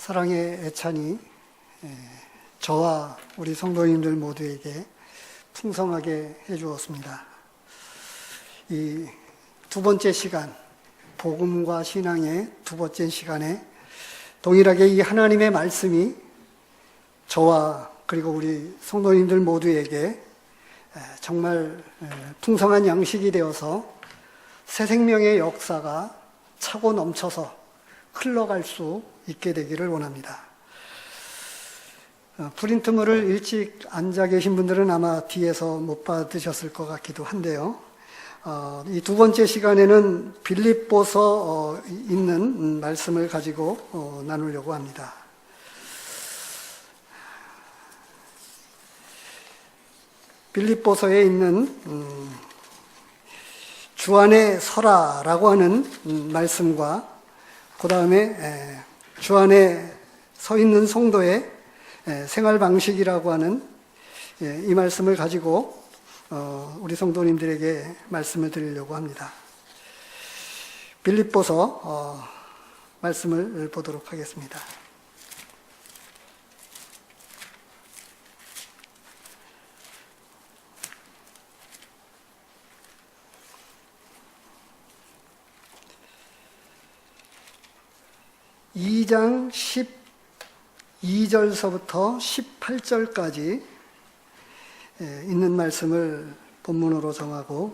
사랑의 애찬이 저와 우리 성도님들 모두에게 풍성하게 해주었습니다. 이 두 번째 시간, 복음과 신앙의 두 번째 시간에 동일하게 이 하나님의 말씀이 저와 그리고 우리 성도님들 모두에게 정말 풍성한 양식이 되어서 새 생명의 역사가 차고 넘쳐서 흘러갈 수 있게 되기를 원합니다. 프린트물을 일찍 앉아 계신 분들은 아마 뒤에서 못 받으셨을 것 같기도 한데요. 이 두 번째 시간에는 빌립보서 있는 말씀을 가지고 나누려고 합니다. 빌립보서에 있는 주 안에 서라라고 하는 말씀과 그 다음에 주 안에 서 있는 성도의 생활 방식이라고 하는 이 말씀을 가지고 우리 성도님들에게 말씀을 드리려고 합니다. 빌립보서 말씀을 보도록 하겠습니다. 이 2장 12절서부터 18절까지 있는 말씀을 본문으로 정하고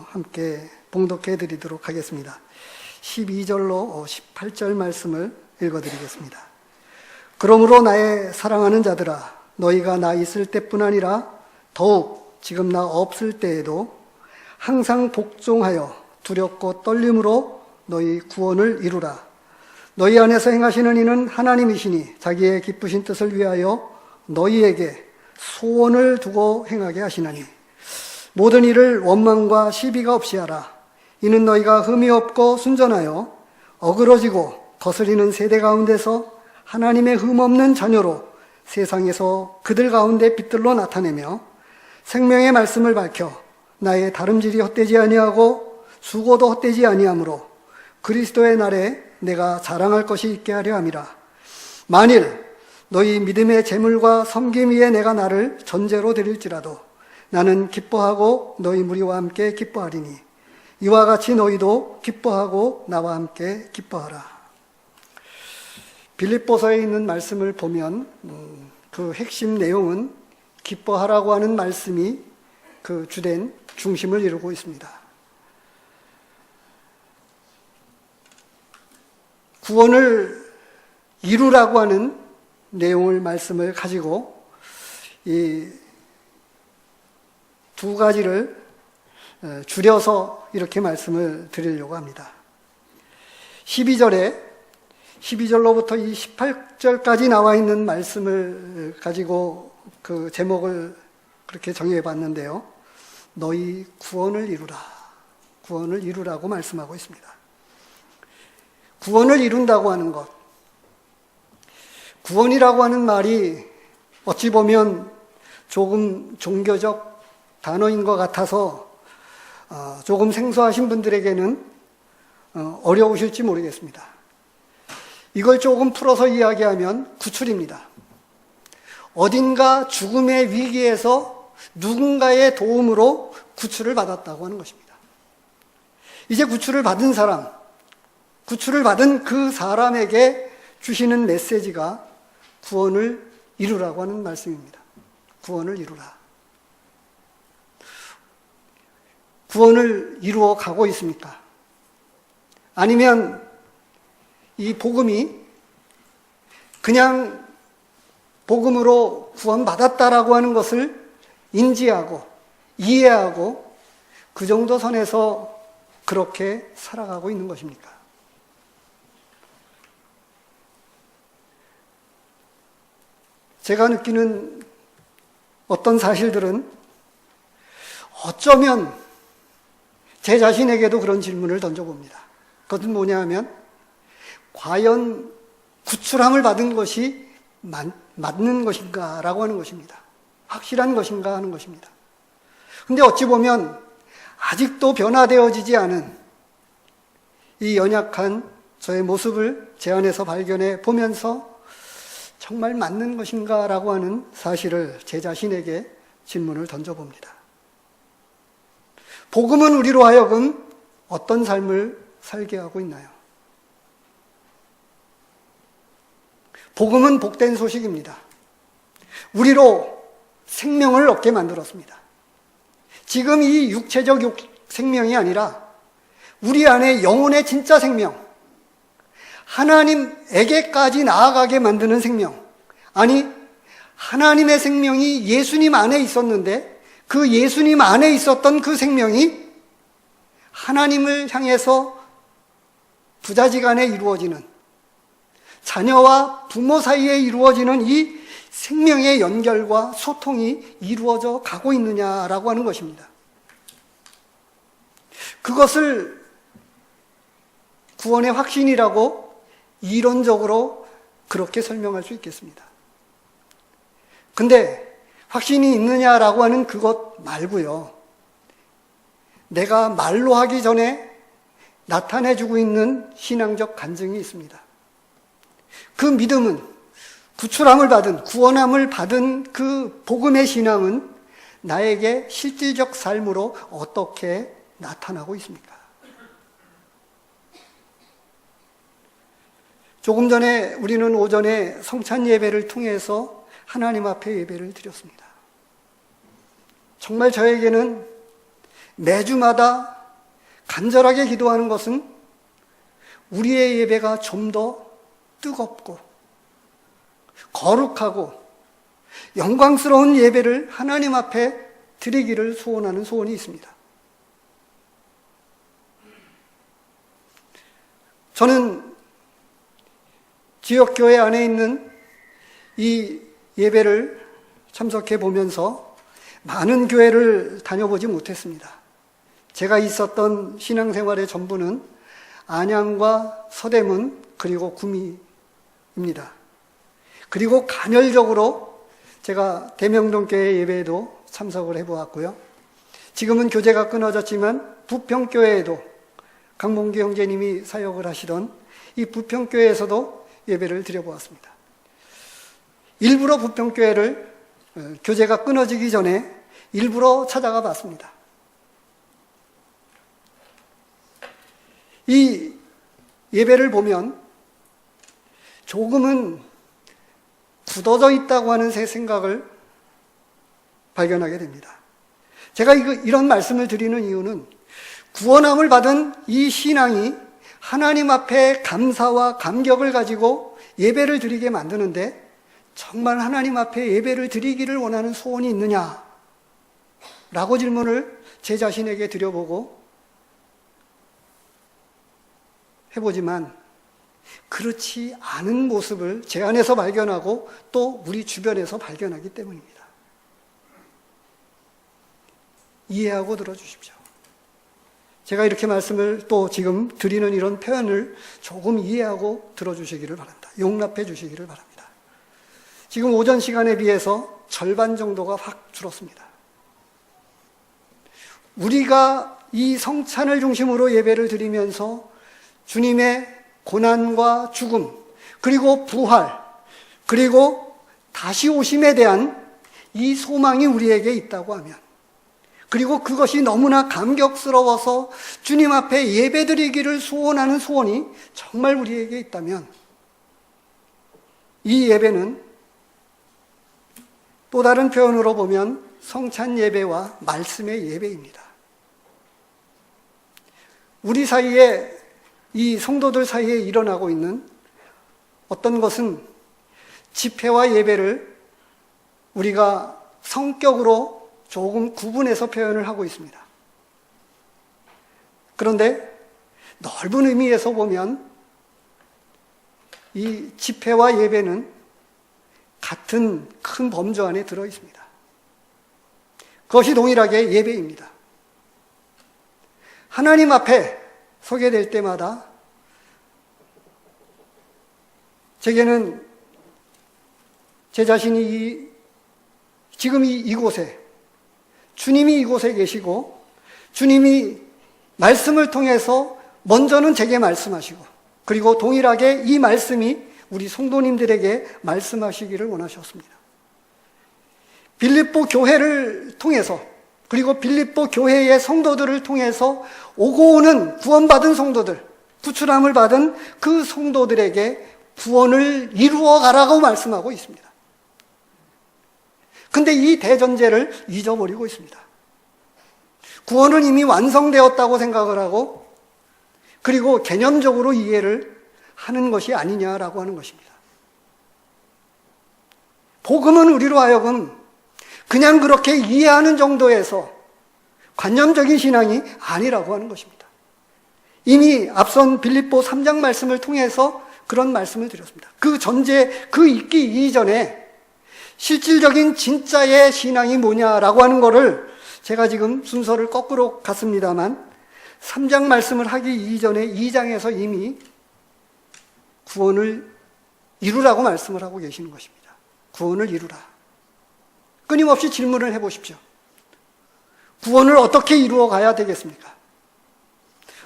함께 봉독해 드리도록 하겠습니다. 12절로 18절 말씀을 읽어드리겠습니다. 그러므로 나의 사랑하는 자들아, 너희가 나 있을 때뿐 아니라 더욱 지금 나 없을 때에도 항상 복종하여 두렵고 떨림으로 너희 구원을 이루라. 너희 안에서 행하시는 이는 하나님이시니 자기의 기쁘신 뜻을 위하여 너희에게 소원을 두고 행하게 하시나니 모든 일을 원망과 시비가 없이 하라. 이는 너희가 흠이 없고 순전하여 어그러지고 거스리는 세대 가운데서 하나님의 흠 없는 자녀로 세상에서 그들 가운데 빛들로 나타내며 생명의 말씀을 밝혀 나의 다름질이 헛되지 아니하고 수고도 헛되지 아니하므로 그리스도의 날에 내가 자랑할 것이 있게 하려 함이라. 만일 너희 믿음의 재물과 섬김 위에 내가 나를 전제로 드릴지라도 나는 기뻐하고 너희 무리와 함께 기뻐하리니 이와 같이 너희도 기뻐하고 나와 함께 기뻐하라. 빌립보서에 있는 말씀을 보면 그 핵심 내용은 기뻐하라고 하는 말씀이 그 주된 중심을 이루고 있습니다. 구원을 이루라고 하는 내용을 말씀을 가지고 이 두 가지를 줄여서 이렇게 말씀을 드리려고 합니다. 12절로부터 이 18절까지 나와 있는 말씀을 가지고 그 제목을 그렇게 정해 봤는데요. 너희 구원을 이루라. 구원을 이루라고 말씀하고 있습니다. 구원을 이룬다고 하는 것. 구원이라고 하는 말이 어찌 보면 조금 종교적 단어인 것 같아서 조금 생소하신 분들에게는 어려우실지 모르겠습니다. 이걸 조금 풀어서 이야기하면 구출입니다. 어딘가 죽음의 위기에서 누군가의 도움으로 구출을 받았다고 하는 것입니다. 이제 구출을 받은 사람, 구출을 받은 그 사람에게 주시는 메시지가 구원을 이루라고 하는 말씀입니다. 구원을 이루라. 구원을 이루어 가고 있습니까? 아니면 이 복음이 그냥 복음으로 구원받았다라고 하는 것을 인지하고 이해하고 그 정도 선에서 그렇게 살아가고 있는 것입니까? 제가 느끼는 어떤 사실들은 어쩌면 제 자신에게도 그런 질문을 던져봅니다. 그것은 뭐냐 하면 과연 구출함을 받은 것이 맞는 것인가 라고 하는 것입니다. 확실한 것인가 하는 것입니다. 근데 어찌 보면 아직도 변화되어지지 않은 이 연약한 저의 모습을 제 안에서 발견해 보면서 정말 맞는 것인가? 라고 하는 사실을 제 자신에게 질문을 던져봅니다. 복음은 우리로 하여금 어떤 삶을 살게 하고 있나요? 복음은 복된 소식입니다. 우리로 생명을 얻게 만들었습니다. 지금 이 육체적 생명이 아니라 우리 안에 영혼의 진짜 생명, 하나님에게까지 나아가게 만드는 생명, 아니 하나님의 생명이 예수님 안에 있었는데 그 예수님 안에 있었던 그 생명이 하나님을 향해서 부자지간에 이루어지는, 자녀와 부모 사이에 이루어지는 이 생명의 연결과 소통이 이루어져 가고 있느냐라고 하는 것입니다. 그것을 구원의 확신이라고 이론적으로 그렇게 설명할 수 있겠습니다. 근데 확신이 있느냐라고 하는 그것 말고요, 내가 말로 하기 전에 나타내주고 있는 신앙적 간증이 있습니다. 그 믿음은, 구출함을 받은, 구원함을 받은 그 복음의 신앙은 나에게 실질적 삶으로 어떻게 나타나고 있습니까? 조금 전에 우리는 오전에 성찬 예배를 통해서 하나님 앞에 예배를 드렸습니다. 정말 저에게는 매주마다 간절하게 기도하는 것은 우리의 예배가 좀 더 뜨겁고 거룩하고 영광스러운 예배를 하나님 앞에 드리기를 소원하는 소원이 있습니다. 저는 지역교회 안에 있는 이 예배를 참석해 보면서 많은 교회를 다녀보지 못했습니다. 제가 있었던 신앙생활의 전부는 안양과 서대문 그리고 구미입니다. 그리고 간헐적으로 제가 대명동교회 예배에도 참석을 해보았고요. 지금은 교제가 끊어졌지만 부평교회에도 강몽기 형제님이 사역을 하시던 이 부평교회에서도 예배를 드려보았습니다. 일부러 부평교회를 교제가 끊어지기 전에 일부러 찾아가 봤습니다. 이 예배를 보면 조금은 굳어져 있다고 하는 새 생각을 발견하게 됩니다. 제가 이런 말씀을 드리는 이유는 구원함을 받은 이 신앙이 하나님 앞에 감사와 감격을 가지고 예배를 드리게 만드는데 정말 하나님 앞에 예배를 드리기를 원하는 소원이 있느냐? 라고 질문을 제 자신에게 드려보고 해보지만 그렇지 않은 모습을 제 안에서 발견하고 또 우리 주변에서 발견하기 때문입니다. 이해하고 들어주십시오. 제가 이렇게 말씀을 또 지금 드리는 이런 표현을 조금 이해하고 들어주시기를 바랍니다. 용납해 주시기를 바랍니다. 지금 오전 시간에 비해서 절반 정도가 확 줄었습니다. 우리가 이 성찬을 중심으로 예배를 드리면서 주님의 고난과 죽음, 그리고 부활, 그리고 다시 오심에 대한 이 소망이 우리에게 있다고 하면, 그리고 그것이 너무나 감격스러워서 주님 앞에 예배드리기를 소원하는 소원이 정말 우리에게 있다면 이 예배는 또 다른 표현으로 보면 성찬 예배와 말씀의 예배입니다. 우리 사이에, 이 성도들 사이에 일어나고 있는 어떤 것은 집회와 예배를 우리가 성격으로 조금 구분해서 표현을 하고 있습니다. 그런데 넓은 의미에서 보면 이 집회와 예배는 같은 큰 범주 안에 들어 있습니다. 그것이 동일하게 예배입니다. 하나님 앞에 서게 될 때마다 제게는 제 자신이 지금 이곳에, 주님이 이곳에 계시고 주님이 말씀을 통해서 먼저는 제게 말씀하시고 그리고 동일하게 이 말씀이 우리 성도님들에게 말씀하시기를 원하셨습니다. 빌립보 교회를 통해서, 그리고 빌립보 교회의 성도들을 통해서 오고 오는 구원받은 성도들, 구출함을 받은 그 성도들에게 구원을 이루어 가라고 말씀하고 있습니다. 근데 이 대전제를 잊어버리고 있습니다. 구원은 이미 완성되었다고 생각을 하고, 그리고 개념적으로 이해를 하는 것이 아니냐라고 하는 것입니다. 복음은 우리로 하여금 그냥 그렇게 이해하는 정도에서 관념적인 신앙이 아니라고 하는 것입니다. 이미 앞선 빌립보 3장 말씀을 통해서 그런 말씀을 드렸습니다. 그 전제, 그 있기 이전에 실질적인 진짜의 신앙이 뭐냐라고 하는 것을 제가 지금 순서를 거꾸로 갔습니다만 3장 말씀을 하기 이전에 2장에서 이미 구원을 이루라고 말씀을 하고 계시는 것입니다. 구원을 이루라. 끊임없이 질문을 해보십시오. 구원을 어떻게 이루어 가야 되겠습니까?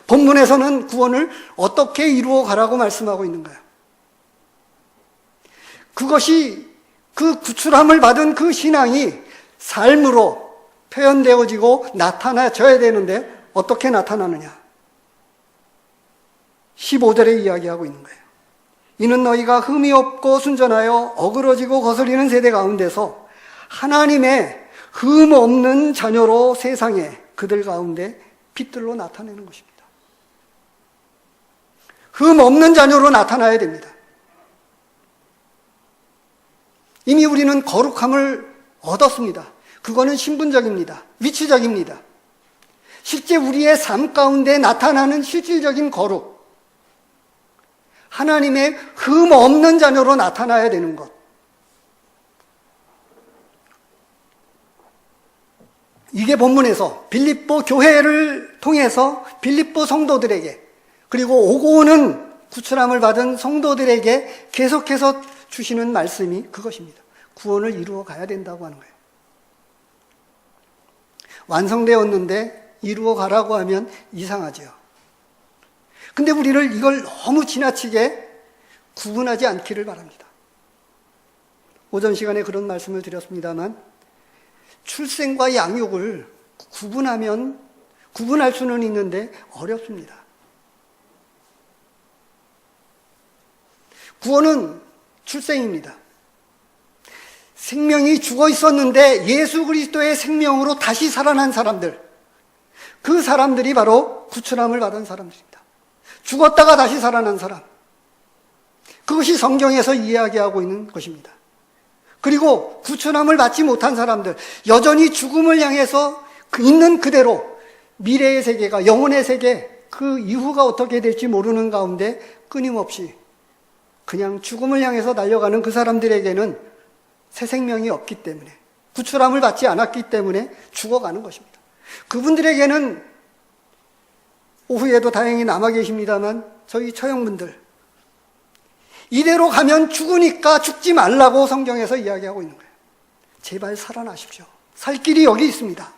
본문에서는 구원을 어떻게 이루어 가라고 말씀하고 있는가요? 그것이 그 구출함을 받은 그 신앙이 삶으로 표현되어지고 나타나져야 되는데 어떻게 나타나느냐? 15절에 이야기하고 있는 거예요. 이는 너희가 흠이 없고 순전하여 어그러지고 거스리는 세대 가운데서 하나님의 흠 없는 자녀로 세상에 그들 가운데 빛들로 나타내는 것입니다. 흠 없는 자녀로 나타나야 됩니다. 이미 우리는 거룩함을 얻었습니다. 그거는 신분적입니다. 위치적입니다. 실제 우리의 삶 가운데 나타나는 실질적인 거룩, 하나님의 흠 없는 자녀로 나타나야 되는 것. 이게 본문에서 빌립보 교회를 통해서 빌립보 성도들에게, 그리고 오고 오는 구출함을 받은 성도들에게 계속해서 주시는 말씀이 그것입니다. 구원을 이루어 가야 된다고 하는 거예요. 완성되었는데 이루어 가라고 하면 이상하죠. 근데 우리를 이걸 너무 지나치게 구분하지 않기를 바랍니다. 오전 시간에 그런 말씀을 드렸습니다만 출생과 양육을 구분할 수는 있는데 어렵습니다. 구원은 출생입니다. 생명이 죽어 있었는데 예수 그리스도의 생명으로 다시 살아난 사람들, 그 사람들이 바로 구출함을 받은 사람들입니다. 죽었다가 다시 살아난 사람, 그것이 성경에서 이야기하고 있는 것입니다. 그리고 구출함을 받지 못한 사람들, 여전히 죽음을 향해서 있는 그대로 미래의 세계가, 영혼의 세계, 그 이후가 어떻게 될지 모르는 가운데 끊임없이 그냥 죽음을 향해서 달려가는 그 사람들에게는 새 생명이 없기 때문에, 구출함을 받지 않았기 때문에 죽어가는 것입니다. 그분들에게는 오후에도 다행히 남아 계십니다만 저희 처형분들, 이대로 가면 죽으니까 죽지 말라고 성경에서 이야기하고 있는 거예요. 제발 살아나십시오. 살 길이 여기 있습니다.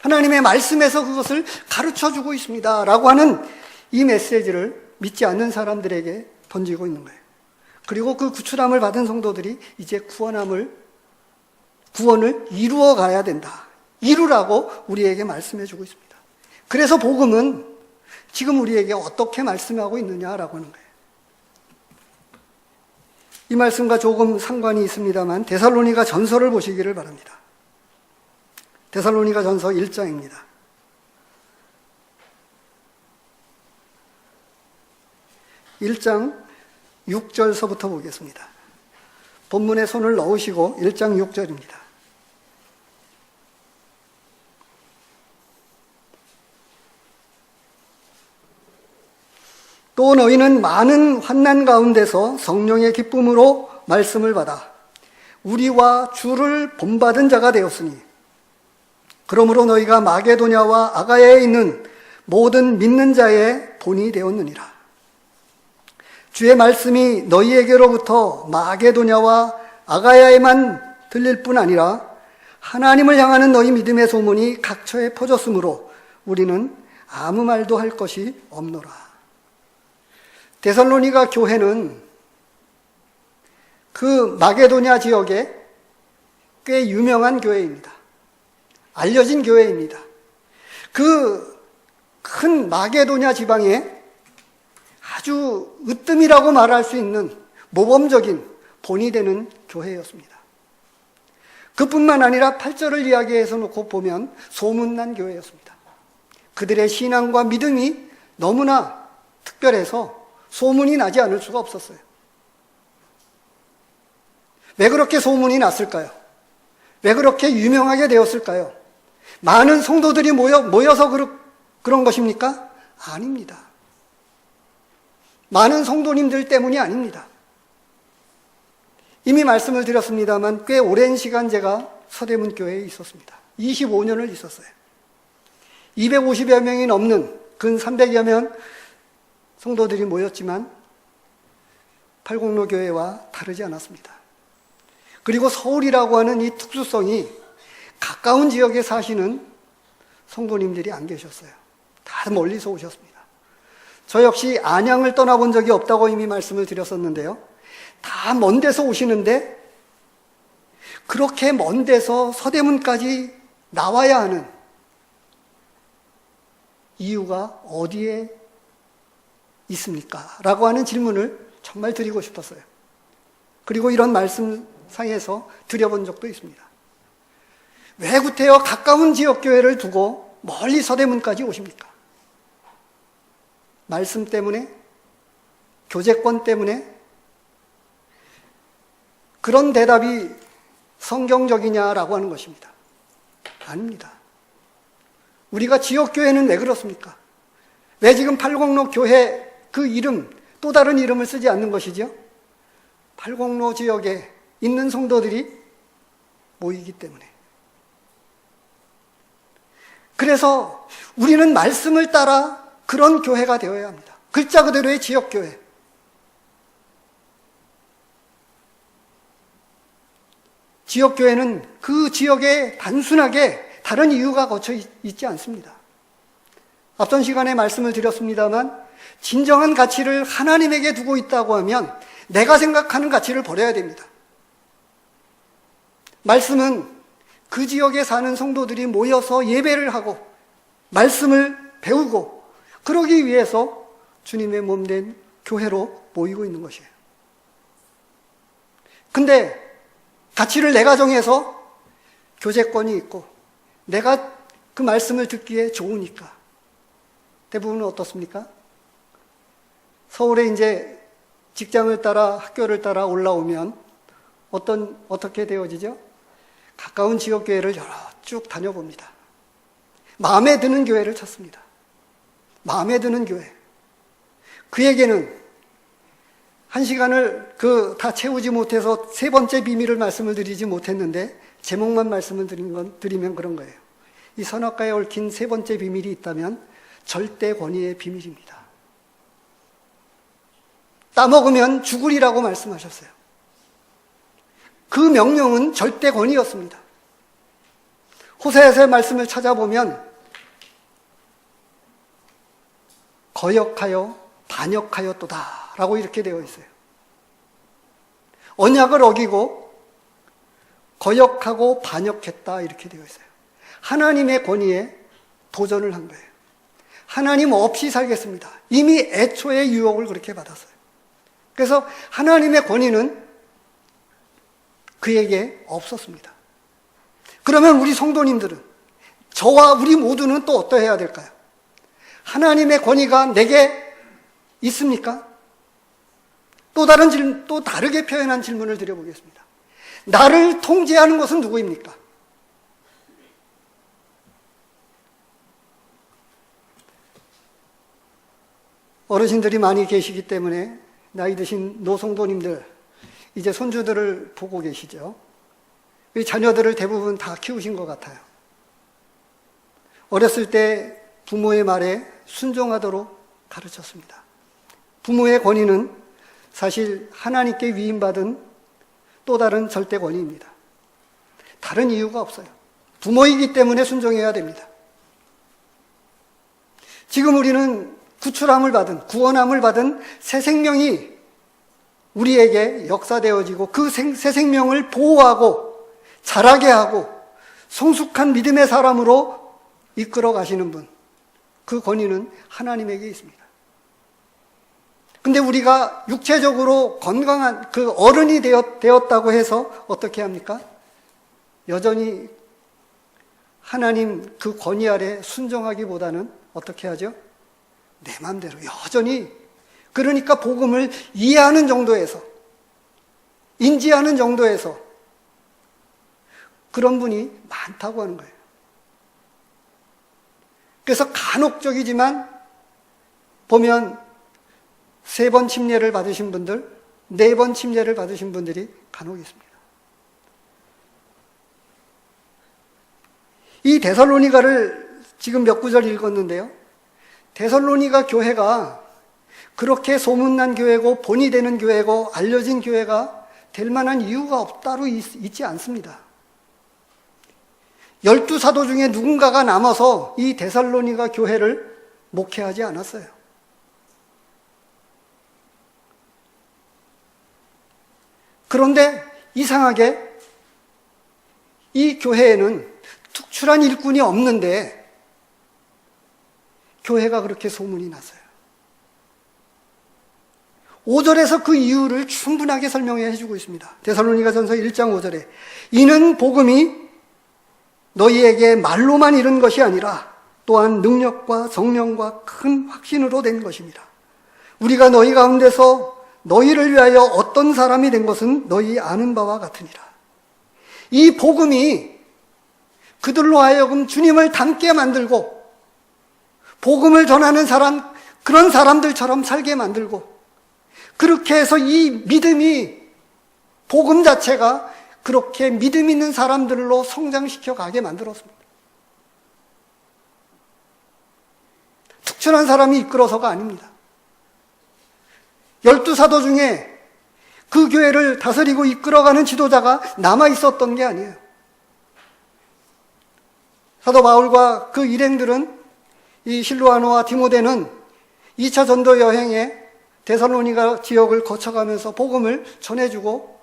하나님의 말씀에서 그것을 가르쳐주고 있습니다 라고 하는 이 메시지를 믿지 않는 사람들에게 던지고 있는 거예요. 그리고 그 구출함을 받은 성도들이 이제 구원을 이루어 가야 된다. 이루라고 우리에게 말씀해 주고 있습니다. 그래서 복음은 지금 우리에게 어떻게 말씀하고 있느냐라고 하는 거예요. 이 말씀과 조금 상관이 있습니다만 데살로니가 전서를 보시기를 바랍니다. 데살로니가 전서 1장입니다. 1장 6절서부터 보겠습니다. 본문에 손을 넣으시고 1장 6절입니다. 또 너희는 많은 환난 가운데서 성령의 기쁨으로 말씀을 받아 우리와 주를 본받은 자가 되었으니 그러므로 너희가 마게도냐와 아가야에 있는 모든 믿는 자의 본이 되었느니라. 주의 말씀이 너희에게로부터 마게도냐와 아가야에만 들릴 뿐 아니라 하나님을 향하는 너희 믿음의 소문이 각처에 퍼졌으므로 우리는 아무 말도 할 것이 없노라. 데살로니가 교회는 그 마게도냐 지역에 꽤 유명한 교회입니다. 알려진 교회입니다. 그 큰 마게도냐 지방에 아주 으뜸이라고 말할 수 있는 모범적인 본이 되는 교회였습니다. 그뿐만 아니라 8절을 이야기해서 놓고 보면 소문난 교회였습니다. 그들의 신앙과 믿음이 너무나 특별해서 소문이 나지 않을 수가 없었어요. 왜 그렇게 소문이 났을까요? 왜 그렇게 유명하게 되었을까요? 많은 성도들이 모여서 그런 것입니까? 아닙니다. 많은 성도님들 때문이 아닙니다. 이미 말씀을 드렸습니다만 꽤 오랜 시간 제가 서대문 교회에 있었습니다. 25년을 있었어요. 250여 명이 넘는 근 300여 명 성도들이 모였지만 팔공로 교회와 다르지 않았습니다. 그리고 서울이라고 하는 이 특수성이 가까운 지역에 사시는 성도님들이 안 계셨어요. 다 멀리서 오셨습니다. 저 역시 안양을 떠나본 적이 없다고 이미 말씀을 드렸었는데요. 다 먼 데서 오시는데 그렇게 먼 데서 서대문까지 나와야 하는 이유가 어디에 있습니까? 라고 하는 질문을 정말 드리고 싶었어요. 그리고 이런 말씀상에서 드려본 적도 있습니다. 왜 구태여 가까운 지역교회를 두고 멀리 서대문까지 오십니까? 말씀 때문에? 교제권 때문에? 그런 대답이 성경적이냐라고 하는 것입니다. 아닙니다. 우리가 지역교회는 왜 그렇습니까? 왜 지금 팔공로 교회 그 이름, 또 다른 이름을 쓰지 않는 것이죠? 팔공로 지역에 있는 성도들이 모이기 때문에. 그래서 우리는 말씀을 따라 그런 교회가 되어야 합니다. 글자 그대로의 지역교회. 지역교회는 그 지역에 단순하게 다른 이유가 거쳐 있지 않습니다. 앞선 시간에 말씀을 드렸습니다만 진정한 가치를 하나님에게 두고 있다고 하면 내가 생각하는 가치를 버려야 됩니다. 말씀은 그 지역에 사는 성도들이 모여서 예배를 하고 말씀을 배우고 그러기 위해서 주님의 몸된 교회로 모이고 있는 것이에요. 근데 가치를 내가 정해서 교제권이 있고 내가 그 말씀을 듣기에 좋으니까 대부분은 어떻습니까? 서울에 이제 직장을 따라 학교를 따라 올라오면 어떻게 되어지죠? 가까운 지역교회를 여러 쭉 다녀봅니다. 마음에 드는 교회를 찾습니다. 마음에 드는 교회. 그에게는 한 시간을 다 채우지 못해서 세 번째 비밀을 말씀을 드리지 못했는데 제목만 말씀을 드리면 그런 거예요. 이 선악과에 얽힌 세 번째 비밀이 있다면 절대 권위의 비밀입니다. 따먹으면 죽으리라고 말씀하셨어요. 그 명령은 절대 권위였습니다. 호세아서의 말씀을 찾아보면 거역하여 반역하였도다 라고 이렇게 되어 있어요. 언약을 어기고 거역하고 반역했다 이렇게 되어 있어요. 하나님의 권위에 도전을 한 거예요. 하나님 없이 살겠습니다. 이미 애초에 유혹을 그렇게 받았어요. 그래서 하나님의 권위는 그에게 없었습니다. 그러면 우리 성도님들은, 저와 우리 모두는 또 어떠해야 될까요? 하나님의 권위가 내게 있습니까? 또 다르게 표현한 질문을 드려보겠습니다. 나를 통제하는 것은 누구입니까? 어르신들이 많이 계시기 때문에 나이 드신 노성도님들, 이제 손주들을 보고 계시죠? 이 자녀들을 대부분 다 키우신 것 같아요. 어렸을 때 부모의 말에 순종하도록 가르쳤습니다. 부모의 권위는 사실 하나님께 위임받은 또 다른 절대 권위입니다. 다른 이유가 없어요. 부모이기 때문에 순종해야 됩니다. 지금 우리는 구원함을 받은 새 생명이 우리에게 역사되어지고 그 새 생명을 보호하고 자라게 하고 성숙한 믿음의 사람으로 이끌어 가시는 분, 그 권위는 하나님에게 있습니다. 근데 우리가 육체적으로 건강한 그 어른이 되었다고 해서 어떻게 합니까? 여전히 하나님 그 권위 아래 순종하기보다는 어떻게 하죠? 내 마음대로 여전히, 그러니까 복음을 이해하는 정도에서, 인지하는 정도에서 그런 분이 많다고 하는 거예요. 그래서 간혹적이지만 보면 3번 침례를 받으신 분들, 4번 침례를 받으신 분들이 간혹 있습니다. 이 데살로니가를 지금 몇 구절 읽었는데요. 데살로니가 교회가 그렇게 소문난 교회고 본이 되는 교회고 알려진 교회가 될 만한 이유가 따로 있지 않습니다. 12사도 중에 누군가가 남아서 이 데살로니가 교회를 목회하지 않았어요. 그런데 이상하게 이 교회에는 특출한 일꾼이 없는데 교회가 그렇게 소문이 났어요. 5절에서 그 이유를 충분하게 설명해 주고 있습니다. 데살로니가전서 1장 5절에 이는 복음이 너희에게 말로만 이른 것이 아니라 또한 능력과 성령과 큰 확신으로 된 것입니다. 우리가 너희 가운데서 너희를 위하여 어떤 사람이 된 것은 너희 아는 바와 같으니라. 이 복음이 그들로 하여금 주님을 닮게 만들고 복음을 전하는 사람, 그런 사람들처럼 살게 만들고 그렇게 해서 이 믿음이, 복음 자체가 그렇게 믿음 있는 사람들로 성장시켜 가게 만들었습니다. 특출한 사람이 이끌어서가 아닙니다. 12사도 중에 그 교회를 다스리고 이끌어가는 지도자가 남아 있었던 게 아니에요. 사도 바울과 그 일행들은, 이 실루아노와 디모데는 2차 전도 여행에 데살로니가 지역을 거쳐가면서 복음을 전해주고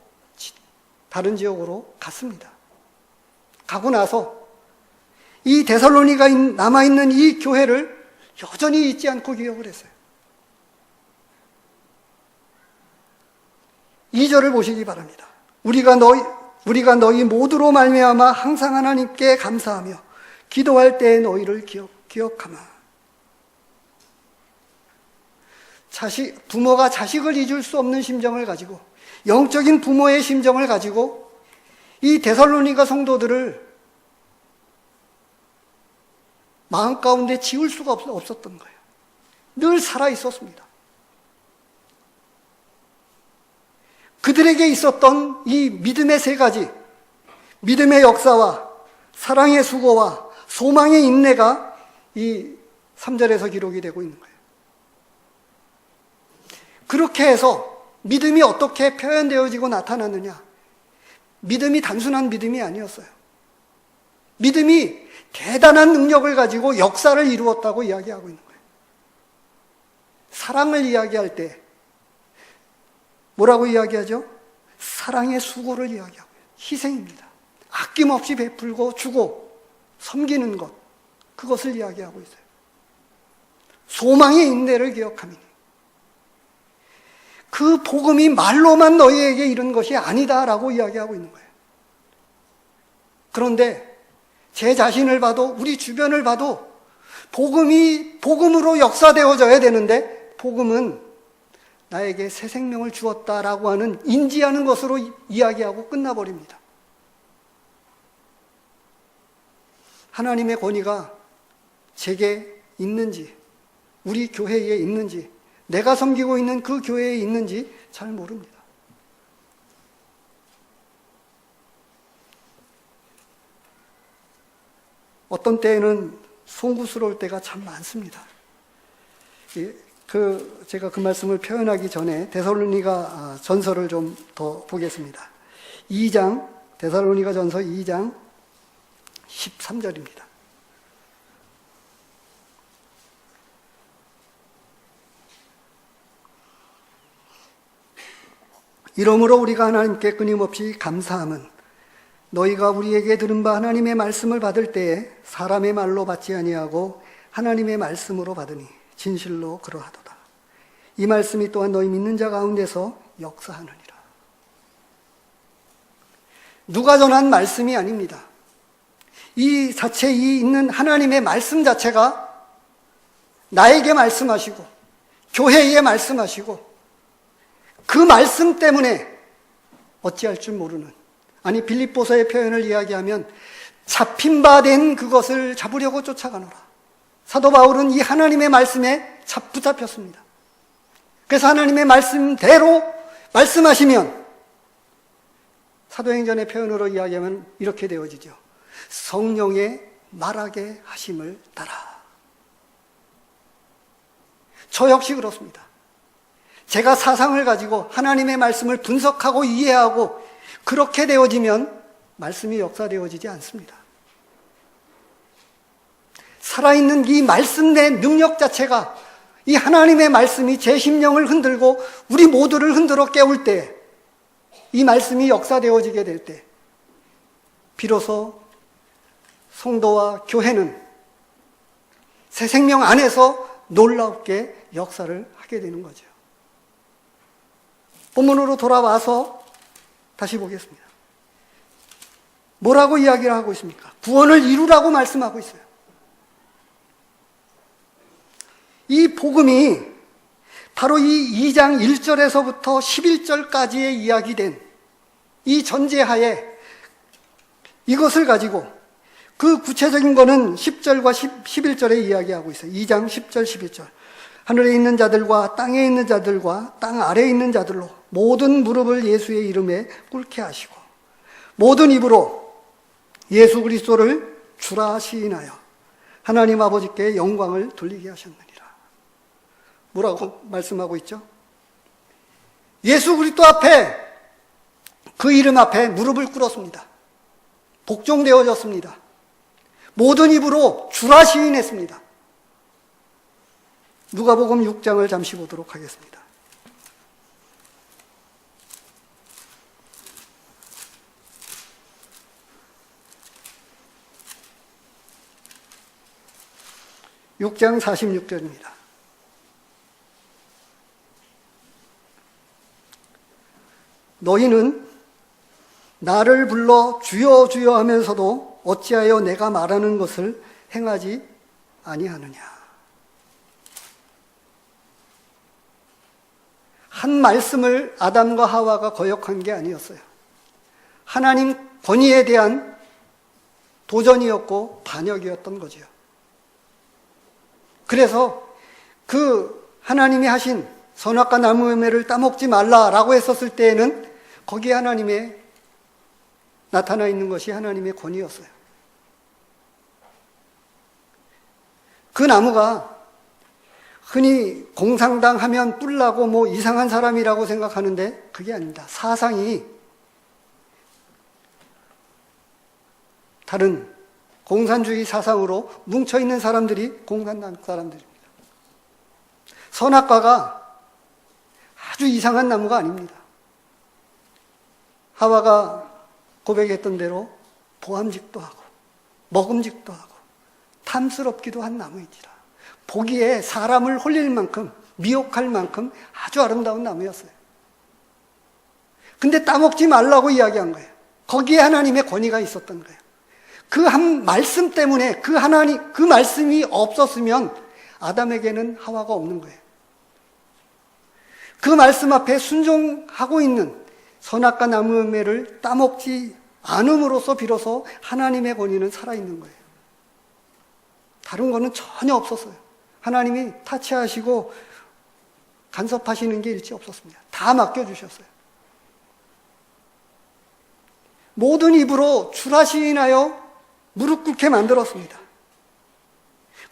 다른 지역으로 갔습니다. 가고 나서 이 데살로니가 남아있는 이 교회를 여전히 잊지 않고 기억을 했어요. 2절을 보시기 바랍니다. 우리가 너희 모두로 말미암아 항상 하나님께 감사하며 기도할 때에 너희를 기억하마. 부모가 자식을 잊을 수 없는 심정을 가지고, 영적인 부모의 심정을 가지고 이 데살로니가 성도들을 마음 가운데 지울 수가 없었던 거예요. 늘 살아 있었습니다. 그들에게 있었던 이 믿음의 3가지, 믿음의 역사와 사랑의 수고와 소망의 인내가 이 3절에서 기록이 되고 있는 거예요. 그렇게 해서 믿음이 어떻게 표현되어지고 나타났느냐? 믿음이 단순한 믿음이 아니었어요. 믿음이 대단한 능력을 가지고 역사를 이루었다고 이야기하고 있는 거예요. 사랑을 이야기할 때 뭐라고 이야기하죠? 사랑의 수고를 이야기하고요. 희생입니다. 아낌없이 베풀고 주고 섬기는 것, 그것을 이야기하고 있어요. 소망의 인내를 기억하니 그 복음이 말로만 너희에게 이른 것이 아니다라고 이야기하고 있는 거예요. 그런데 제 자신을 봐도, 우리 주변을 봐도 복음이 복음으로 역사되어져야 되는데 복음은 나에게 새 생명을 주었다라고 하는, 인지하는 것으로 이야기하고 끝나버립니다. 하나님의 권위가 제게 있는지, 우리 교회에 있는지, 내가 섬기고 있는 그 교회에 있는지 잘 모릅니다. 어떤 때에는 송구스러울 때가 참 많습니다. 제가 그 말씀을 표현하기 전에 데살로니가 전서를 좀 더 보겠습니다. 2장, 데살로니가 전서 2장 13절입니다. 이러므로 우리가 하나님께 끊임없이 감사함은 너희가 우리에게 들은 바 하나님의 말씀을 받을 때에 사람의 말로 받지 아니하고 하나님의 말씀으로 받으니 진실로 그러하도다. 이 말씀이 또한 너희 믿는 자 가운데서 역사하느니라. 누가 전한 말씀이 아닙니다. 이 자체 이 있는 하나님의 말씀 자체가 나에게 말씀하시고 교회에 말씀하시고 그 말씀 때문에 어찌할 줄 모르는, 아니 빌립보서의 표현을 이야기하면 잡힌 바 된 그것을 잡으려고 쫓아가노라. 사도 바울은 이 하나님의 말씀에 붙잡혔습니다. 그래서 하나님의 말씀대로 말씀하시면 사도행전의 표현으로 이야기하면 이렇게 되어지죠. 성령의 말하게 하심을 따라. 저 역시 그렇습니다. 제가 사상을 가지고 하나님의 말씀을 분석하고 이해하고 그렇게 되어지면 말씀이 역사되어지지 않습니다. 살아있는 이 말씀 내 능력 자체가, 이 하나님의 말씀이 제 심령을 흔들고 우리 모두를 흔들어 깨울 때, 이 말씀이 역사되어지게 될 때 비로소 성도와 교회는 새 생명 안에서 놀랍게 역사를 하게 되는 거죠. 본문으로 돌아와서 다시 보겠습니다. 뭐라고 이야기를 하고 있습니까? 구원을 이루라고 말씀하고 있어요. 이 복음이 바로 이 2장 1절에서부터 11절까지의 이야기된 이 전제하에 이것을 가지고 그 구체적인 거는 10절과 11절에 이야기하고 있어요. 2장 10절 11절. 하늘에 있는 자들과 땅에 있는 자들과 땅 아래에 있는 자들로 모든 무릎을 예수의 이름에 꿇게 하시고 모든 입으로 예수 그리스도를 주라 시인하여 하나님 아버지께 영광을 돌리게 하셨느니라. 뭐라고 말씀하고 있죠? 예수 그리스도 앞에, 그 이름 앞에 무릎을 꿇었습니다. 복종되어졌습니다. 모든 입으로 주라 시인했습니다. 누가복음 6장을 잠시 보도록 하겠습니다. (6장 46절입니다) 너희는 나를 불러 주여 주여 하면서도 어찌하여 내가 말하는 것을 행하지 아니하느냐. 한 말씀을 아담과 하와가 거역한 게 아니었어요. 하나님 권위에 대한 도전이었고 반역이었던 거죠. 그래서 그 하나님이 하신 선악과 나무 열매를 따먹지 말라라고 했었을 때에는 거기에 하나님의 나타나 있는 것이 하나님의 권위였어요. 그 나무가 흔히 공상당 하면 뿔나고 뭐 이상한 사람이라고 생각하는데 그게 아닙니다. 사상이 다른 공산주의 사상으로 뭉쳐있는 사람들이 공산당 사람들입니다. 선악과가 아주 이상한 나무가 아닙니다. 하와가 고백했던 대로 보암직도 하고 먹음직도 하고 탐스럽기도 한 나무이지라. 보기에 사람을 홀릴 만큼 미혹할 만큼 아주 아름다운 나무였어요. 근데 따먹지 말라고 이야기한 거예요. 거기에 하나님의 권위가 있었던 거예요. 그 한 말씀 때문에 그 말씀이 없었으면 아담에게는 하와가 없는 거예요. 그 말씀 앞에 순종하고 있는 선악과 나무 열매를 따먹지 않음으로써 비로소 하나님의 권위는 살아있는 거예요. 다른 거는 전혀 없었어요. 하나님이 타치하시고 간섭하시는 게 일체 없었습니다. 다 맡겨주셨어요. 모든 입으로 주라 시인하여 무릎 꿇게 만들었습니다.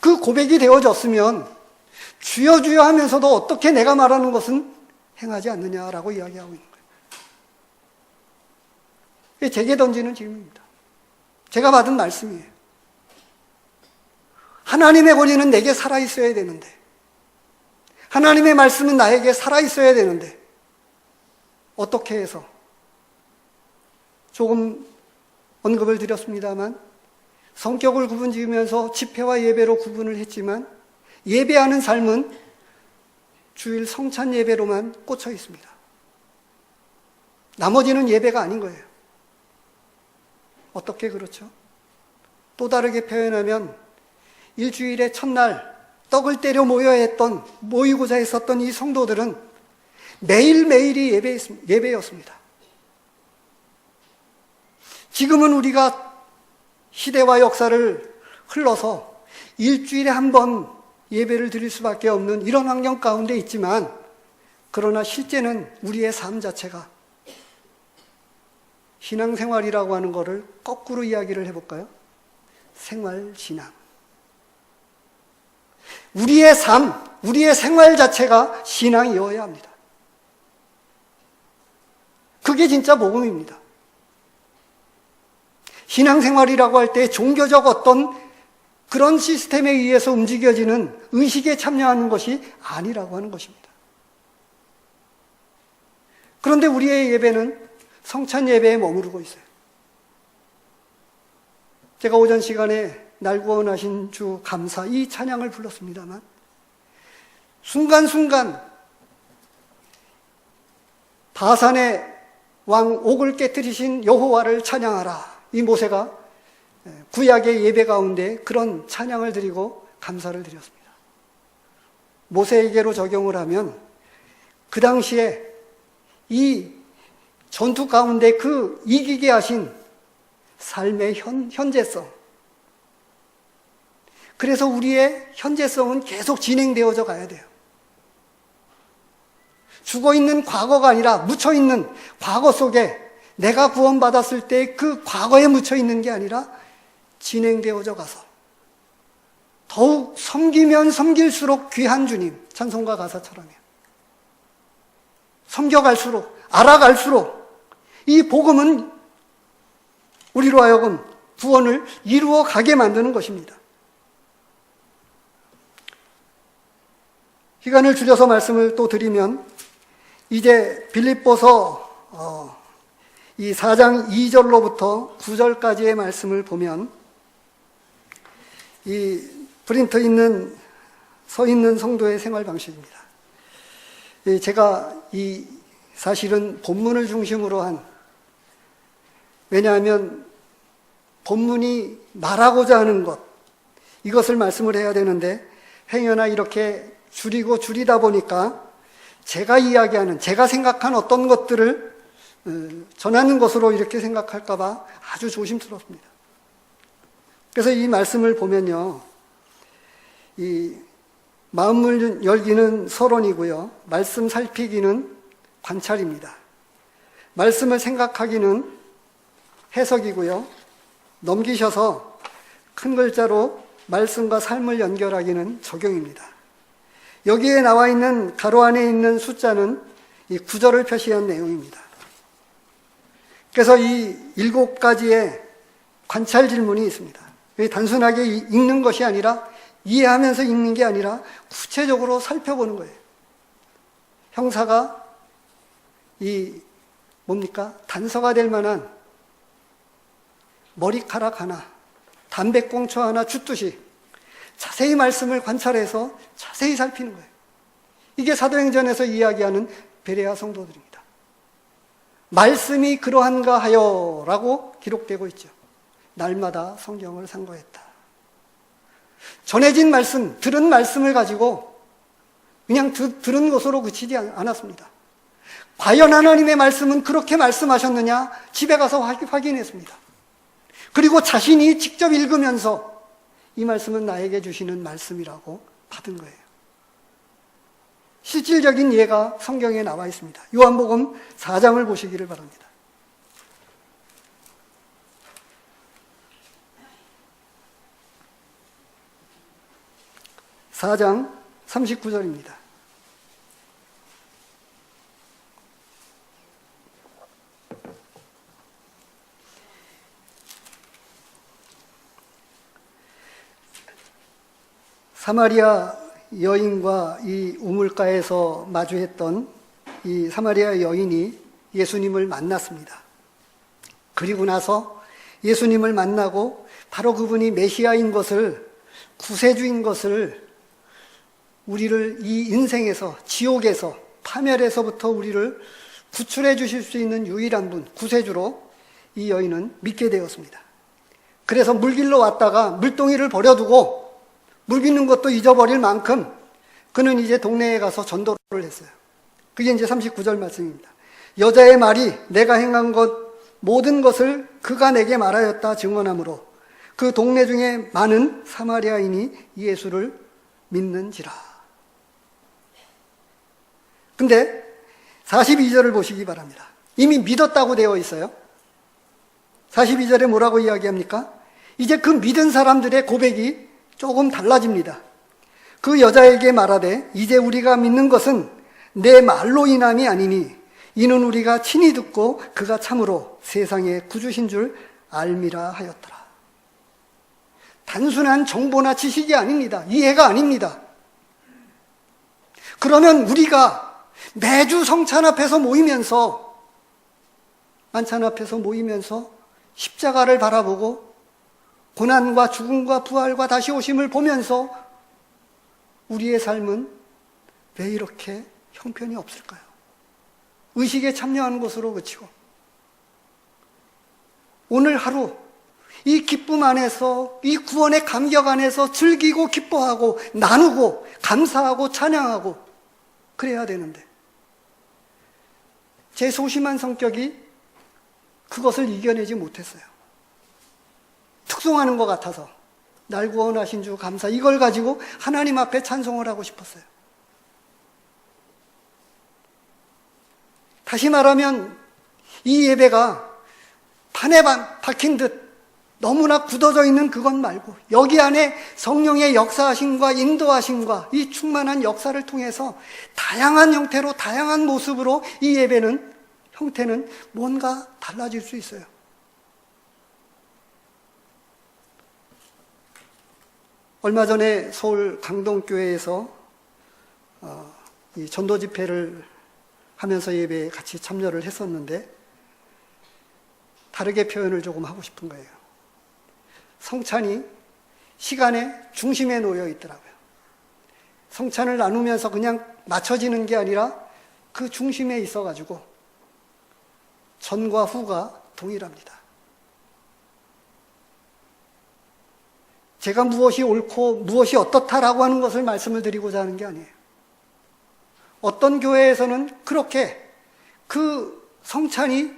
그 고백이 되어졌으면 주여 주여 하면서도 어떻게 내가 말하는 것은 행하지 않느냐라고 이야기하고 있는 거예요. 이게 제게 던지는 질문입니다. 제가 받은 말씀이에요. 하나님의 권위는 내게 살아있어야 되는데, 하나님의 말씀은 나에게 살아있어야 되는데 어떻게 해서 조금 언급을 드렸습니다만 성격을 구분지으면서 집회와 예배로 구분을 했지만 예배하는 삶은 주일 성찬 예배로만 꽂혀 있습니다. 나머지는 예배가 아닌 거예요. 어떻게 그렇죠? 또 다르게 표현하면 일주일의 첫날 떡을 때려 모이고자 했었던 이 성도들은 매일매일이 예배였습니다. 지금은 우리가 시대와 역사를 흘러서 일주일에 한 번 예배를 드릴 수밖에 없는 이런 환경 가운데 있지만, 그러나 실제는 우리의 삶 자체가 신앙생활이라고 하는 것을 거꾸로 이야기를 해볼까요? 생활신앙. 우리의 삶, 우리의 생활 자체가 신앙이어야 합니다. 그게 진짜 복음입니다. 신앙생활이라고 할 때 종교적 어떤 그런 시스템에 의해서 움직여지는 의식에 참여하는 것이 아니라고 하는 것입니다. 그런데 우리의 예배는 성찬 예배에 머무르고 있어요. 제가 오전 시간에 날 구원하신 주 감사 이 찬양을 불렀습니다만, 순간순간 바산의 왕 옥을 깨뜨리신 여호와를 찬양하라, 이 모세가 구약의 예배 가운데 그런 찬양을 드리고 감사를 드렸습니다. 모세에게로 적용을 하면 그 당시에 이 전투 가운데 그 이기게 하신 삶의 현재성, 그래서 우리의 현재성은 계속 진행되어져 가야 돼요. 죽어있는 과거가 아니라 묻혀있는 과거 속에, 내가 구원받았을 때 그 과거에 묻혀있는 게 아니라 진행되어져 가서 더욱 섬기면 섬길수록 귀한 주님, 찬송가 가사처럼요. 섬겨갈수록, 알아갈수록 이 복음은 우리로 하여금 구원을 이루어 가게 만드는 것입니다. 시간을 줄여서 말씀을 또 드리면, 이제 빌립보서 이 4장 2절로부터 9절까지의 말씀을 보면, 이 프린트 있는 서 있는 성도의 생활 방식입니다. 제가 사실은 본문을 중심으로 한, 왜냐하면 본문이 말하고자 하는 것, 이것을 말씀을 해야 되는데 행여나 이렇게 줄이다 보니까 제가 이야기하는, 제가 생각한 어떤 것들을 전하는 것으로 이렇게 생각할까 봐 아주 조심스럽습니다. 그래서 이 말씀을 보면요, 이 마음을 열기는 서론이고요, 말씀 살피기는 관찰입니다. 말씀을 생각하기는 해석이고요, 넘기셔서 큰 글자로 말씀과 삶을 연결하기는 적용입니다. 여기에 나와 있는 가로 안에 있는 숫자는 이 구절을 표시한 내용입니다. 그래서 이 7가지의 관찰 질문이 있습니다. 단순하게 읽는 것이 아니라, 이해하면서 읽는 게 아니라 구체적으로 살펴보는 거예요. 형사가 단서가 될 만한 머리카락 하나, 담배꽁초 하나 줍듯이 자세히 말씀을 관찰해서 자세히 살피는 거예요. 이게 사도행전에서 이야기하는 베레아 성도들입니다. 말씀이 그러한가 하여 라고 기록되고 있죠. 날마다 성경을 상고했다. 전해진 말씀, 들은 말씀을 가지고 그냥 들은 것으로 그치지 않았습니다. 과연 하나님의 말씀은 그렇게 말씀하셨느냐? 집에 가서 확인했습니다. 그리고 자신이 직접 읽으면서 이 말씀은 나에게 주시는 말씀이라고 받은 거예요. 실질적인 예가 성경에 나와 있습니다. 요한복음 4장을 보시기를 바랍니다. 4장 39절입니다. 사마리아 여인과 이 우물가에서 마주했던 이 사마리아 여인이 예수님을 만났습니다. 그리고 나서 예수님을 만나고 바로 그분이 메시아인 것을, 구세주인 것을, 우리를 이 인생에서, 지옥에서, 파멸에서부터 우리를 구출해 주실 수 있는 유일한 분, 구세주로 이 여인은 믿게 되었습니다. 그래서 물길로 왔다가 물동이를 버려두고 물 빚는 것도 잊어버릴 만큼 그는 이제 동네에 가서 전도를 했어요. 그게 이제 39절 말씀입니다. 여자의 말이 내가 행한 것 모든 것을 그가 내게 말하였다 증언하므로 그 동네 중에 많은 사마리아인이 예수를 믿는지라. 근데 42절을 보시기 바랍니다. 이미 믿었다고 되어 있어요. 42절에 뭐라고 이야기합니까? 이제 그 믿은 사람들의 고백이 조금 달라집니다. 그 여자에게 말하되 이제 우리가 믿는 것은 내 말로 인함이 아니니 이는 우리가 친히 듣고 그가 참으로 세상의 구주신 줄 알미라 하였더라. 단순한 정보나 지식이 아닙니다. 이해가 아닙니다. 그러면 우리가 매주 성찬 앞에서 모이면서, 만찬 앞에서 모이면서 십자가를 바라보고 고난과 죽음과 부활과 다시 오심을 보면서 우리의 삶은 왜 이렇게 형편이 없을까요? 의식에 참여하는 것으로 그치고 오늘 하루 이 기쁨 안에서, 이 구원의 감격 안에서 즐기고 기뻐하고 나누고 감사하고 찬양하고 그래야 되는데 제 소심한 성격이 그것을 이겨내지 못했어요. 특송하는 것 같아서 날 구원하신 주 감사, 이걸 가지고 하나님 앞에 찬송을 하고 싶었어요. 다시 말하면 이 예배가 판에 박힌 듯 너무나 굳어져 있는 그것 말고 여기 안에 성령의 역사하심과 인도하심과 이 충만한 역사를 통해서 다양한 형태로, 다양한 모습으로 이 예배는, 형태는 뭔가 달라질 수 있어요. 얼마 전에 서울 강동교회에서 이 전도 집회를 하면서 예배에 같이 참여를 했었는데 다르게 표현을 조금 하고 싶은 거예요. 성찬이 시간의 중심에 놓여 있더라고요. 성찬을 나누면서 그냥 맞춰지는 게 아니라 그 중심에 있어가지고 전과 후가 동일합니다. 제가 무엇이 옳고 무엇이 어떻다라고 하는 것을 말씀을 드리고자 하는 게 아니에요. 어떤 교회에서는 그렇게 그 성찬이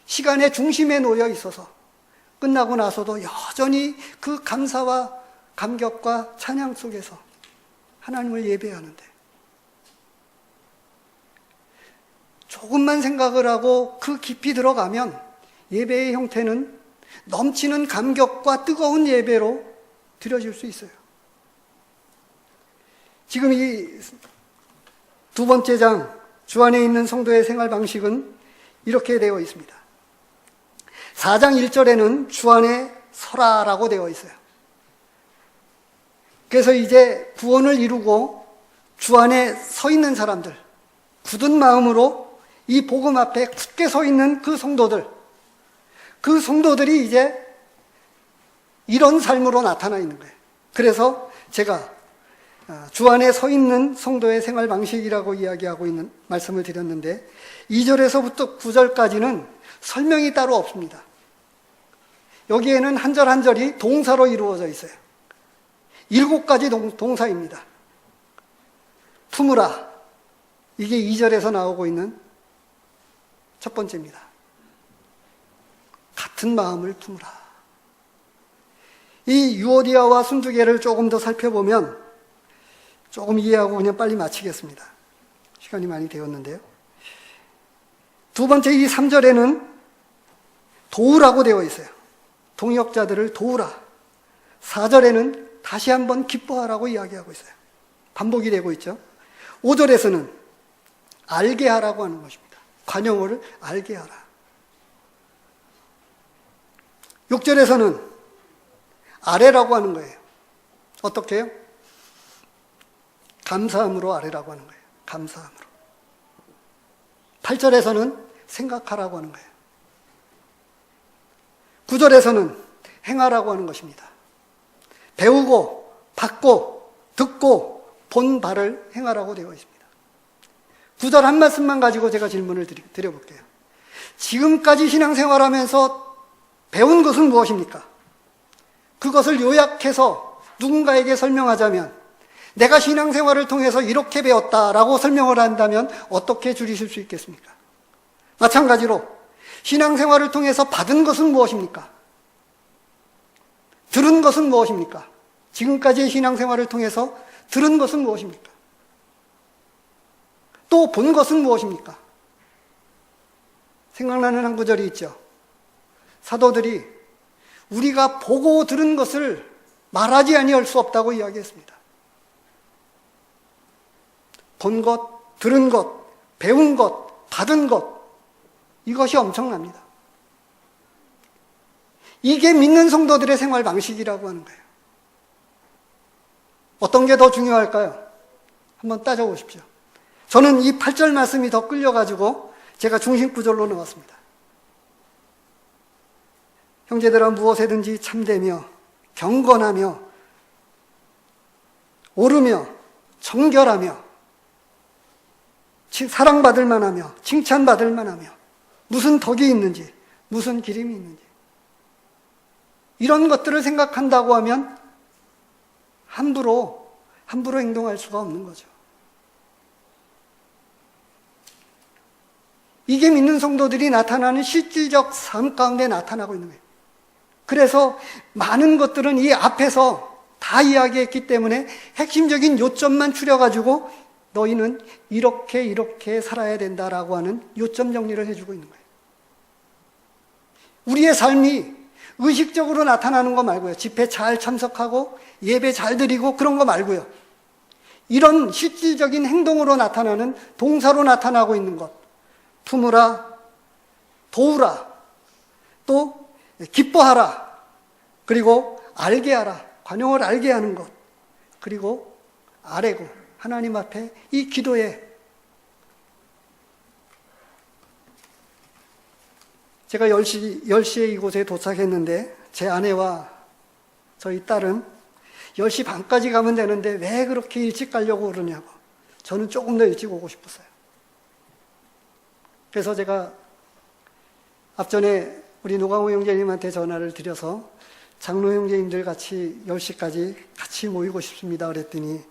시간의 중심에 놓여 있어서 끝나고 나서도 여전히 그 감사와 감격과 찬양 속에서 하나님을 예배하는데 조금만 생각을 하고 그 깊이 들어가면 예배의 형태는 넘치는 감격과 뜨거운 예배로 드려질 수 있어요. 지금 이 두 번째 장, 주 안에 있는 성도의 생활 방식은 이렇게 되어 있습니다. 4장 1절에는 주 안에 서라라고 되어 있어요. 그래서 이제 구원을 이루고 주 안에 서 있는 사람들, 굳은 마음으로 이 복음 앞에 굳게 서 있는 그 성도들이 이제 이런 삶으로 나타나 있는 거예요. 그래서 제가 주 안에 서 있는 성도의 생활 방식이라고 이야기하고 있는 말씀을 드렸는데 2절에서부터 9절까지는 설명이 따로 없습니다. 여기에는 한 절 한 절이 동사로 이루어져 있어요. 7가지 동사입니다. 품으라, 이게 2절에서 나오고 있는 첫 번째입니다. 같은 마음을 품으라. 이 유오디아와 순두개를 조금 더 살펴보면 조금 이해하고 그냥 빨리 마치겠습니다. 시간이 많이 되었는데요. 두 번째 이 3절에는 도우라고 되어 있어요. 동역자들을 도우라. 4절에는 다시 한번 기뻐하라고 이야기하고 있어요. 반복이 되고 있죠. 5절에서는 알게 하라고 하는 것입니다. 관용어를 알게 하라. 6절에서는 아래라고 하는 거예요. 어떻게 해요? 감사함으로 아래라고 하는 거예요. 감사함으로. 8절에서는 생각하라고 하는 거예요. 9절에서는 행하라고 하는 것입니다. 배우고, 받고, 듣고, 본 바를 행하라고 되어 있습니다. 9절 한 말씀만 가지고 제가 질문을 드려볼게요. 지금까지 신앙생활하면서 배운 것은 무엇입니까? 그것을 요약해서 누군가에게 설명하자면, 내가 신앙생활을 통해서 이렇게 배웠다라고 설명을 한다면 어떻게 줄이실 수 있겠습니까? 마찬가지로 신앙생활을 통해서 받은 것은 무엇입니까? 들은 것은 무엇입니까? 지금까지의 신앙생활을 통해서 들은 것은 무엇입니까? 또 본 것은 무엇입니까? 생각나는 한 구절이 있죠. 사도들이 우리가 보고 들은 것을 말하지 아니할 수 없다고 이야기했습니다. 본 것, 들은 것, 배운 것, 받은 것, 이것이 엄청납니다. 이게 믿는 성도들의 생활 방식이라고 하는 거예요. 어떤 게 더 중요할까요? 한번 따져보십시오. 저는 이 8절 말씀이 더 끌려가지고 제가 중심구절로 넣었습니다. 형제들아 무엇에든지 참되며 경건하며 옳으며 정결하며 사랑받을 만하며 칭찬받을 만하며 무슨 덕이 있는지 무슨 기림이 있는지 이런 것들을 생각한다고 하면 함부로 행동할 수가 없는 거죠. 이게 믿는 성도들이 나타나는 실질적 삶 가운데 나타나고 있는 거예요. 그래서 많은 것들은 이 앞에서 다 이야기했기 때문에 핵심적인 요점만 추려가지고 너희는 이렇게 살아야 된다라고 하는 요점 정리를 해주고 있는 거예요. 우리의 삶이 의식적으로 나타나는 거 말고요. 집회 잘 참석하고 예배 잘 드리고 그런 거 말고요. 이런 실질적인 행동으로 나타나는 동사로 나타나고 있는 것. 품으라, 도우라, 또 기뻐하라, 그리고 알게 하라, 관용을 알게 하는 것, 그리고 아뢰고 하나님 앞에 이 기도에 제가 10시에 이곳에 도착했는데 제 아내와 저희 딸은 10시 반까지 가면 되는데 왜 그렇게 일찍 가려고 그러냐고. 저는 조금 더 일찍 오고 싶었어요. 그래서 제가 앞전에 우리 노강호 형제님한테 전화를 드려서 장로 형제님들 같이 10시까지 같이 모이고 싶습니다 그랬더니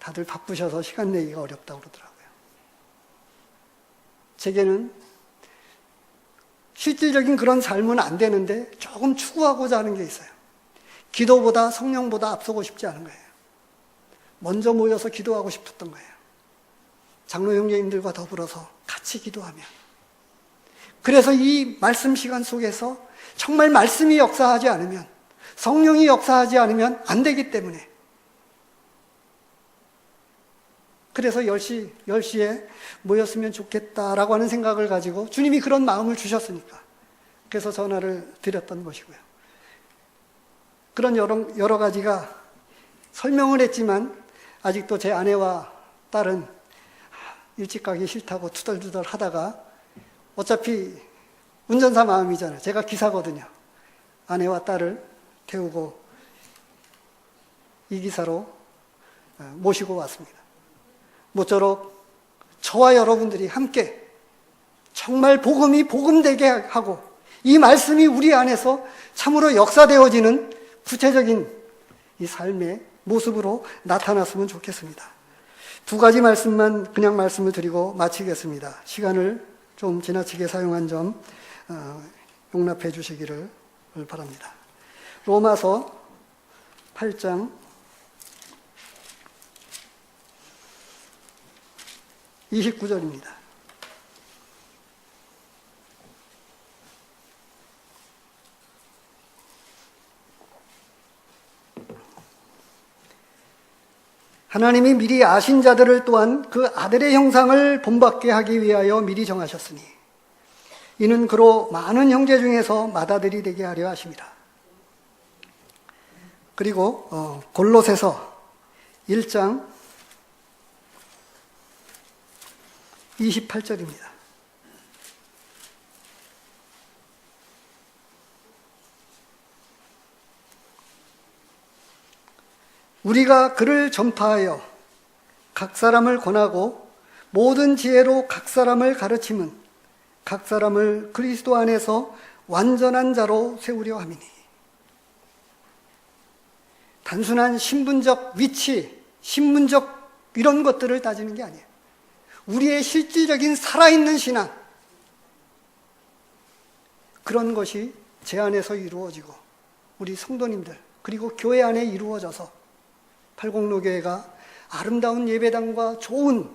다들 바쁘셔서 시간 내기가 어렵다고 그러더라고요. 제게는 실질적인 그런 삶은 안 되는데 조금 추구하고자 하는 게 있어요. 기도보다 성령보다 앞서고 싶지 않은 거예요. 먼저 모여서 기도하고 싶었던 거예요. 장로 형제님들과 더불어서 같이 기도하며. 그래서 이 말씀 시간 속에서 정말 말씀이 역사하지 않으면, 성령이 역사하지 않으면 안 되기 때문에. 그래서 10시에 모였으면 좋겠다라고 하는 생각을 가지고 주님이 그런 마음을 주셨으니까. 그래서 전화를 드렸던 것이고요. 그런 여러 가지가 설명을 했지만 아직도 제 아내와 딸은 일찍 가기 싫다고 투덜투덜 하다가 어차피 운전사 마음이잖아요. 제가 기사거든요. 아내와 딸을 태우고 이 기사로 모시고 왔습니다. 모쪼록 저와 여러분들이 함께 정말 복음이 복음되게 하고 이 말씀이 우리 안에서 참으로 역사되어지는 구체적인 이 삶의 모습으로 나타났으면 좋겠습니다. 두 가지 말씀만 그냥 말씀을 드리고 마치겠습니다. 시간을 좀 지나치게 사용한 점 용납해 주시기를 바랍니다. 로마서 8장 29절입니다. 하나님이 미리 아신 자들을 또한 그 아들의 형상을 본받게 하기 위하여 미리 정하셨으니 이는 그로 많은 형제 중에서 맏아들이 되게 하려 하심이라. 그리고 골로새서 1장 28절입니다. 우리가 그를 전파하여 각 사람을 권하고 모든 지혜로 각 사람을 가르침은 각 사람을 그리스도 안에서 완전한 자로 세우려 함이니. 단순한 신분적 위치, 신분적 이런 것들을 따지는 게 아니에요. 우리의 실질적인 살아있는 신앙, 그런 것이 제 안에서 이루어지고 우리 성도님들 그리고 교회 안에 이루어져서 팔공로교회가 아름다운 예배당과 좋은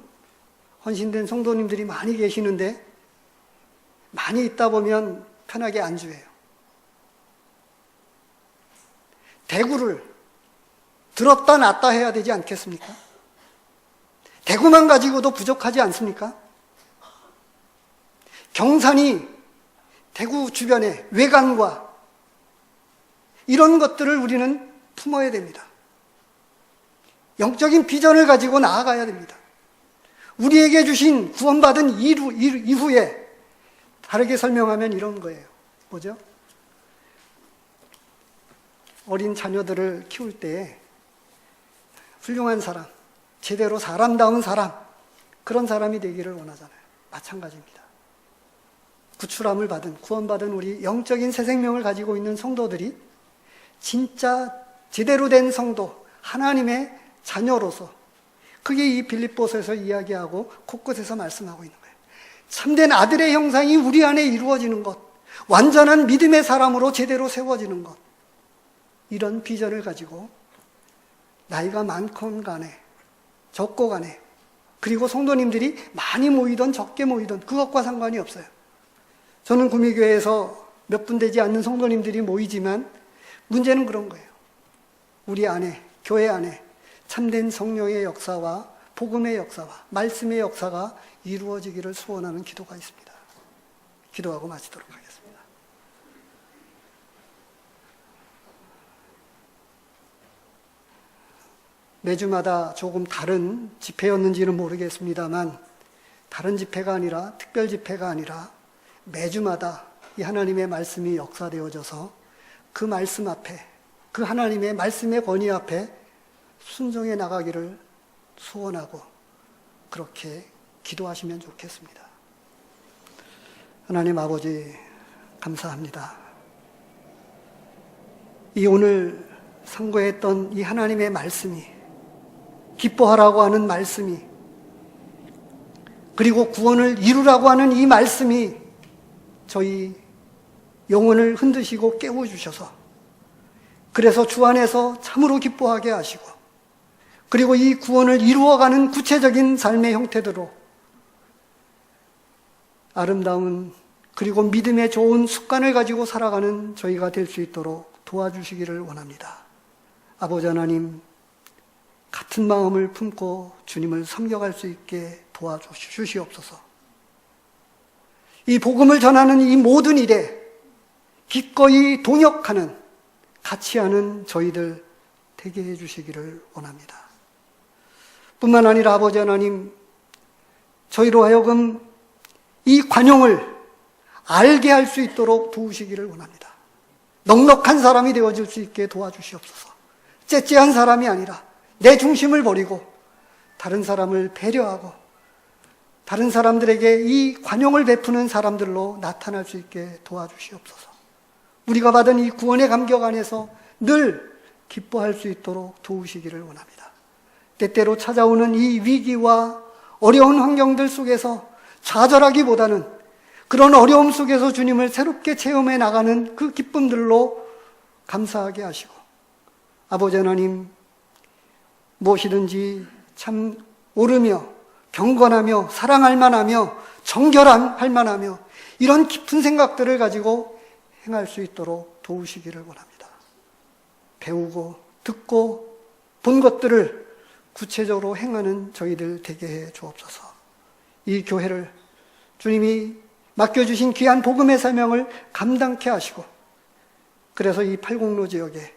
헌신된 성도님들이 많이 계시는데 많이 있다 보면 편하게 안주해요. 대구를 들었다 놨다 해야 되지 않겠습니까? 대구만 가지고도 부족하지 않습니까? 경산이 대구 주변에 외관과 이런 것들을 우리는 품어야 됩니다. 영적인 비전을 가지고 나아가야 됩니다. 우리에게 주신 구원받은 이후에 다르게 설명하면 이런 거예요. 뭐죠? 어린 자녀들을 키울 때 훌륭한 사람, 제대로 사람다운 사람, 그런 사람이 되기를 원하잖아요. 마찬가지입니다. 구출함을 받은, 구원받은 우리 영적인 새 생명을 가지고 있는 성도들이 진짜 제대로 된 성도, 하나님의 자녀로서, 그게 이 빌립보서에서 이야기하고 곳곳에서 말씀하고 있는 거예요. 참된 아들의 형상이 우리 안에 이루어지는 것, 완전한 믿음의 사람으로 제대로 세워지는 것, 이런 비전을 가지고 나이가 많건 간에 적고 간에, 그리고 성도님들이 많이 모이든 적게 모이든 그것과 상관이 없어요. 저는 구미교회에서 몇 분 되지 않는 성도님들이 모이지만 문제는 그런 거예요. 우리 안에, 교회 안에 참된 성령의 역사와 복음의 역사와 말씀의 역사가 이루어지기를 소원하는 기도가 있습니다. 기도하고 마치도록 하겠습니다. 매주마다 조금 다른 집회였는지는 모르겠습니다만, 다른 집회가 아니라, 특별 집회가 아니라 매주마다 이 하나님의 말씀이 역사되어져서 그 말씀 앞에, 그 하나님의 말씀의 권위 앞에 순종해 나가기를 소원하고 그렇게 기도하시면 좋겠습니다. 하나님 아버지, 감사합니다. 이 오늘 상고했던 이 하나님의 말씀이, 기뻐하라고 하는 말씀이, 그리고 구원을 이루라고 하는 이 말씀이 저희 영혼을 흔드시고 깨워주셔서, 그래서 주 안에서 참으로 기뻐하게 하시고, 그리고 이 구원을 이루어가는 구체적인 삶의 형태대로 아름다운, 그리고 믿음의 좋은 습관을 가지고 살아가는 저희가 될 수 있도록 도와주시기를 원합니다. 아버지 하나님, 같은 마음을 품고 주님을 섬겨갈 수 있게 도와주시옵소서. 이 복음을 전하는 이 모든 일에 기꺼이 동역하는, 같이 하는 저희들 되게 해주시기를 원합니다. 뿐만 아니라 아버지 하나님, 저희로 하여금 이 관용을 알게 할 수 있도록 도우시기를 원합니다. 넉넉한 사람이 되어질 수 있게 도와주시옵소서. 째째한 사람이 아니라 내 중심을 버리고 다른 사람을 배려하고 다른 사람들에게 이 관용을 베푸는 사람들로 나타날 수 있게 도와주시옵소서. 우리가 받은 이 구원의 감격 안에서 늘 기뻐할 수 있도록 도우시기를 원합니다. 때때로 찾아오는 이 위기와 어려운 환경들 속에서 좌절하기보다는 그런 어려움 속에서 주님을 새롭게 체험해 나가는 그 기쁨들로 감사하게 하시고, 아버지 하나님, 무엇이든지 참 옳으며 경건하며 사랑할 만하며 정결할 만하며 이런 깊은 생각들을 가지고 행할 수 있도록 도우시기를 원합니다. 배우고 듣고 본 것들을 구체적으로 행하는 저희들 되게 해 주옵소서. 이 교회를 주님이 맡겨주신 귀한 복음의 사명을 감당케 하시고, 그래서 이 팔공로 지역에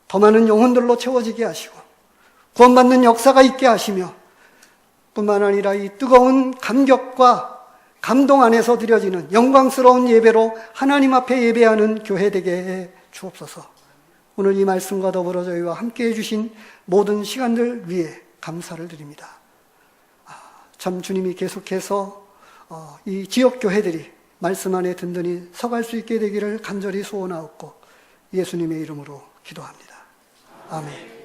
더 많은 영혼들로 채워지게 하시고 구원받는 역사가 있게 하시며, 뿐만 아니라 이 뜨거운 감격과 감동 안에서 드려지는 영광스러운 예배로 하나님 앞에 예배하는 교회 되게 해 주옵소서. 오늘 이 말씀과 더불어 저희와 함께 해주신 모든 시간들 위해 감사를 드립니다. 참 주님이 계속해서 이 지역교회들이 말씀 안에 든든히 서갈 수 있게 되기를 간절히 소원하옵고 예수님의 이름으로 기도합니다. 아멘.